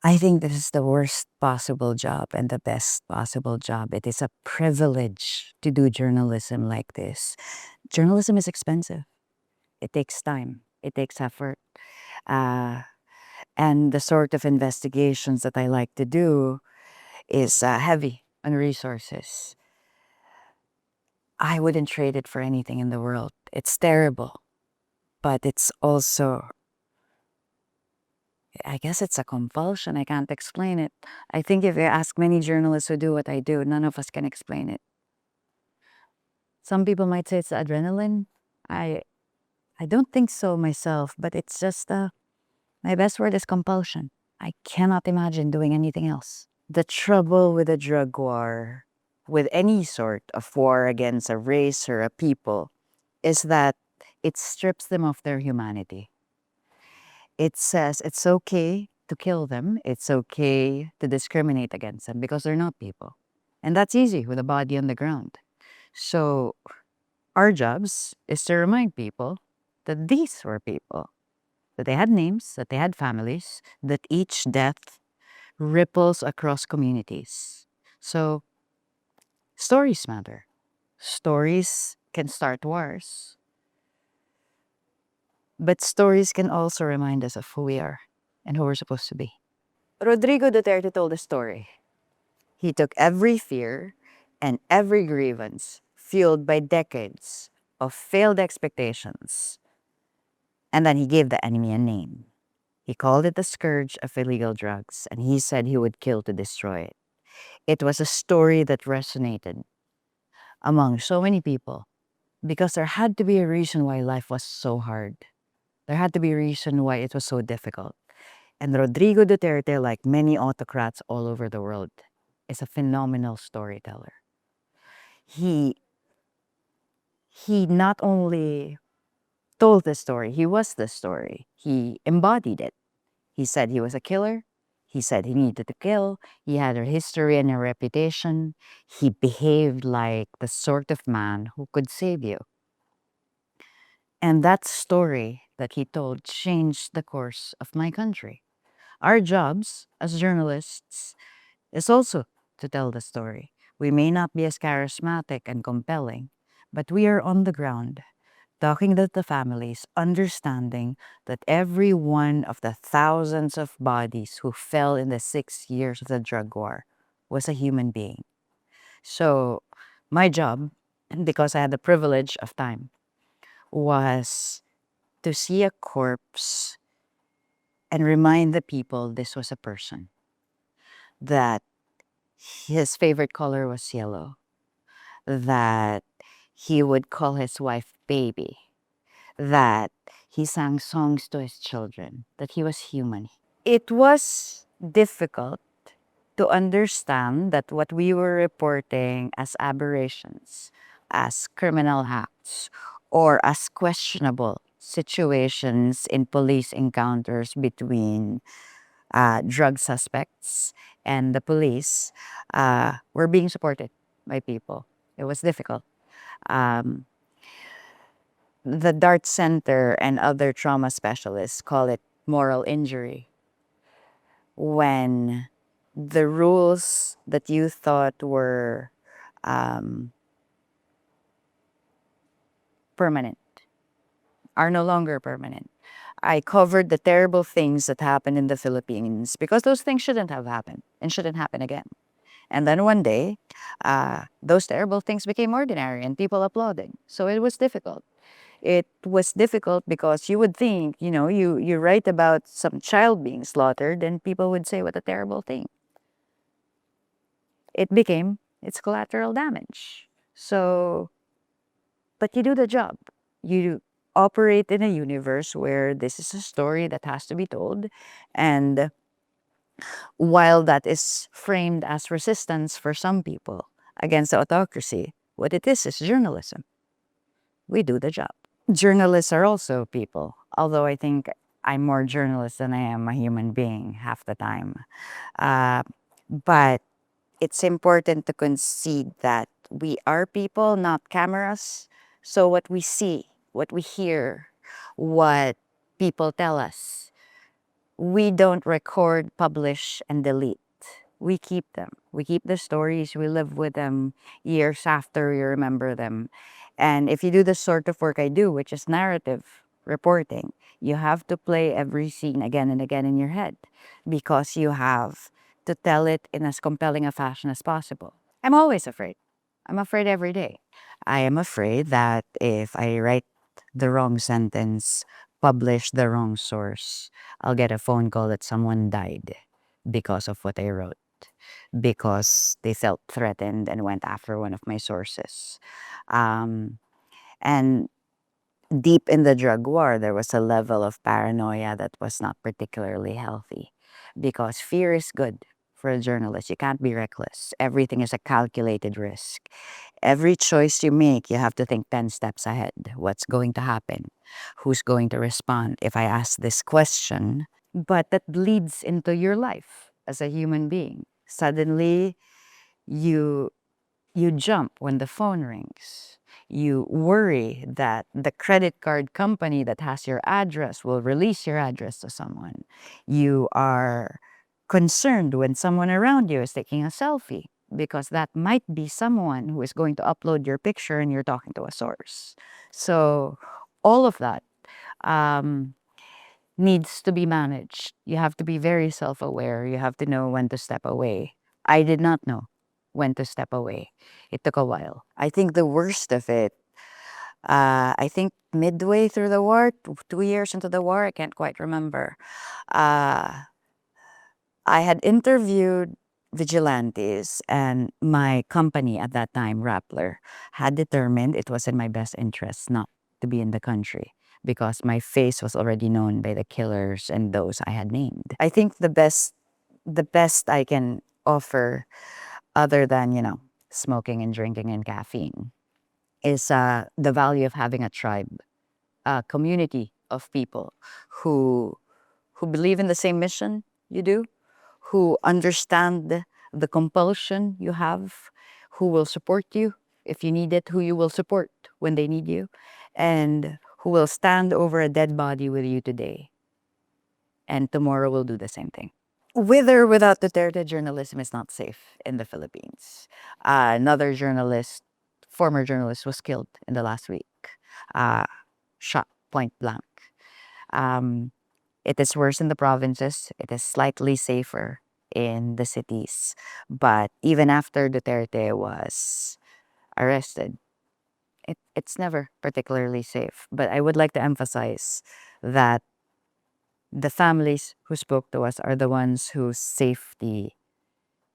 I think this is the worst possible job and the best possible job. It is a privilege to do journalism like this. Journalism is expensive. It takes time. It takes effort. Uh, and the sort of investigations that I like to do is heavy on resources. I wouldn't trade it for anything in the world. It's terrible, but it's also, I guess it's a compulsion. I can't explain it. I think if you ask many journalists who do what I do, none of us can explain it. Some people might say it's adrenaline. I I don't think so myself, but it's just my best word is compulsion. I cannot imagine doing anything else. The trouble with a drug war, with any sort of war against a race or a people, is that it strips them of their humanity. It says it's okay to kill them, it's okay to discriminate against them because they're not people. And that's easy with a body on the ground. So our jobs is to remind people that these were people, that they had names, that they had families, that each death ripples across communities. So stories matter. Stories can start wars, but stories can also remind us of who we are and who we're supposed to be. Rodrigo Duterte told a story. He took every fear and every grievance fueled by decades of failed expectations, and then he gave the enemy a name. He called it the scourge of illegal drugs, and he said he would kill to destroy it. It was a story that resonated among so many people because there had to be a reason why life was so hard. There had to be a reason why it was so difficult. And Rodrigo Duterte, like many autocrats all over the world, is a phenomenal storyteller. He not only told the story, he was the story. He embodied it. He said he was a killer. He said he needed to kill. He had a history and a reputation. He behaved like the sort of man who could save you. And that story that he told changed the course of my country. Our jobs as journalists is also to tell the story. We may not be as charismatic and compelling, but we are on the ground, talking to the families, understanding that every one of the thousands of bodies who fell in the 6 years of the drug war was a human being. So my job, because I had the privilege of time, was to see a corpse and remind the people this was a person, that his favorite color was yellow, that he would call his wife baby, that he sang songs to his children, that he was human. It was difficult to understand that what we were reporting as aberrations, as criminal acts, or as questionable situations in police encounters between drug suspects and the police were being supported by people. It was difficult. Um, the DART Center and other trauma specialists call it moral injury when the rules that you thought were um, permanent are no longer permanent. I covered the terrible things that happened in the Philippines because those things shouldn't have happened and shouldn't happen again. And then one day, those terrible things became ordinary and people applauded. So it was difficult. It was difficult because you would think, you write about some child being slaughtered and people would say, what a terrible thing. It became its collateral damage. So, but you do the job. You operate in a universe where this is a story that has to be told. And while that is framed as resistance for some people against the autocracy, what it is journalism. We do the job. Journalists are also people, although I think I'm more journalist than I am a human being half the time. But it's important to concede that we are people, not cameras. So what we see, what we hear, what people tell us, We don't record, publish, and delete. We keep them. We keep the stories. We live with them years after we remember them. And if you do the sort of work I do, which is narrative reporting, you have to play every scene again and again in your head because you have to tell it in as compelling a fashion as possible. I'm always afraid. I'm afraid every day. I am afraid that if I write the wrong sentence, publish the wrong source, I'll get a phone call that someone died because of what I wrote, because they felt threatened and went after one of my sources. Um, and deep in the drug war, there was a level of paranoia that was not particularly healthy because fear is good for a journalist. You can't be reckless. Everything is a calculated risk. Every choice you make, you have to think 10 steps ahead. What's going to happen? Who's going to respond if I ask this question? But that bleeds into your life as a human being. Suddenly, you you jump when the phone rings. You worry that the credit card company that has your address will release your address to someone. You are concerned when someone around you is taking a selfie because that might be someone who is going to upload your picture and you're talking to a source. So all of that um, needs to be managed. You have to be very self-aware. You have to know when to step away. I did not know when to step away. It took a while. I think the worst of it, I think midway through the war, 2 years into the war, I can't quite remember. Uh, I had interviewed vigilantes, and my company at that time, Rappler, had determined it was in my best interest not to be in the country because my face was already known by the killers and those I had named. I think the best I can offer, other than, smoking and drinking and caffeine, is the value of having a tribe, a community of people who believe in the same mission you do, who understand the compulsion you have, who will support you if you need it, who you will support when they need you, and who will stand over a dead body with you today. And tomorrow will do the same thing. With or without Duterte, journalism is not safe in the Philippines. Another journalist, former journalist, was killed in the last week, uh, shot point blank. Um, It is worse in the provinces. It is slightly safer in the cities. But even after Duterte was arrested, it's never particularly safe. But I would like to emphasize that the families who spoke to us are the ones whose safety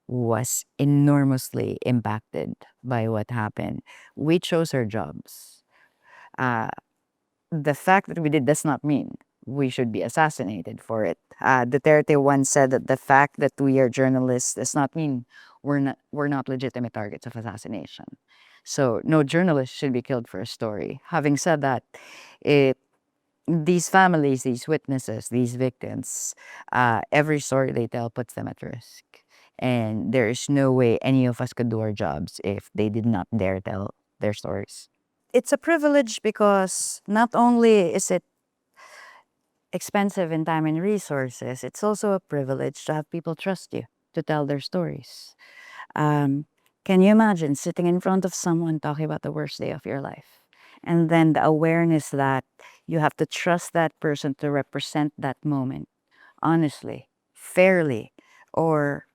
was enormously impacted by what happened. We chose our jobs. Uh, the fact that we did does not mean we should be assassinated for it. Duterte once said that the fact that we are journalists does not mean we're not legitimate targets of assassination. So no journalist should be killed for a story. Having said that, it these families, these witnesses, these victims, every story they tell puts them at risk. And there is no way any of us could do our jobs if they did not dare tell their stories. It's a privilege because not only is it expensive in time and resources, it's also a privilege to have people trust you to tell their stories. Um, can you imagine sitting in front of someone talking about the worst day of your life? And then the awareness that you have to trust that person to represent that moment honestly, fairly, or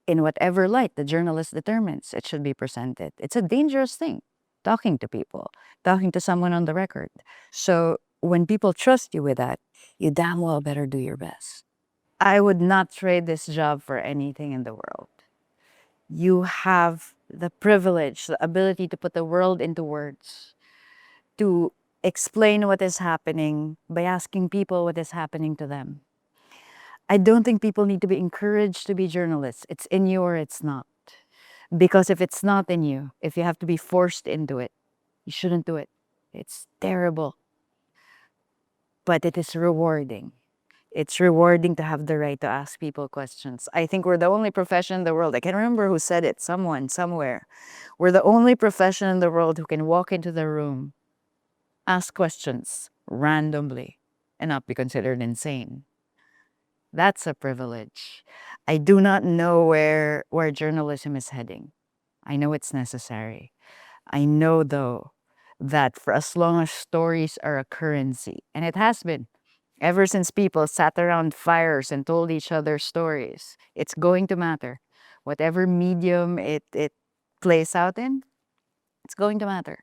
in whatever light the journalist determines it should be presented. It's a dangerous thing, talking to people, talking to someone on the record. So when people trust you with that, you damn well better do your best. I would not trade this job for anything in the world. You have the privilege, the ability to put the world into words, to explain what is happening by asking people what is happening to them. I don't think people need to be encouraged to be journalists. It's in you or it's not. Because if it's not in you, if you have to be forced into it, you shouldn't do it. It's terrible. But it is rewarding. It's rewarding to have the right to ask people questions. I think we're the only profession in the world. I can't remember who said it, someone, somewhere. We're the only profession in the world who can walk into the room, ask questions randomly, and not be considered insane. That's a privilege. I do not know where journalism is heading. I know it's necessary. I know, though, that for as long as stories are a currency, and it has been ever since people sat around fires and told each other stories, it's going to matter. Whatever medium it plays out in, it's going to matter.